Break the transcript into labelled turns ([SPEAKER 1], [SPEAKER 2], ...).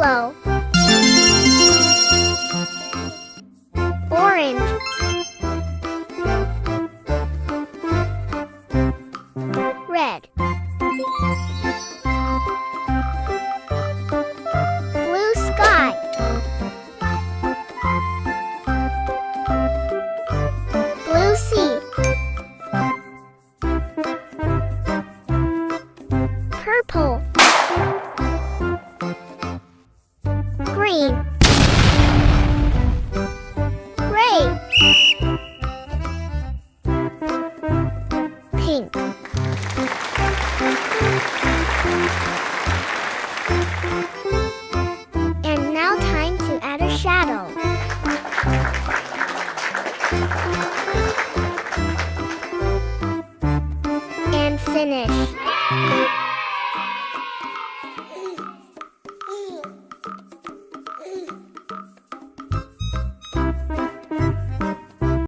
[SPEAKER 1] Yellow. Orange. Red. Blue sky. Blue sea. Purple. Green. Gray. Pink. And now time to add a shadow. And finish.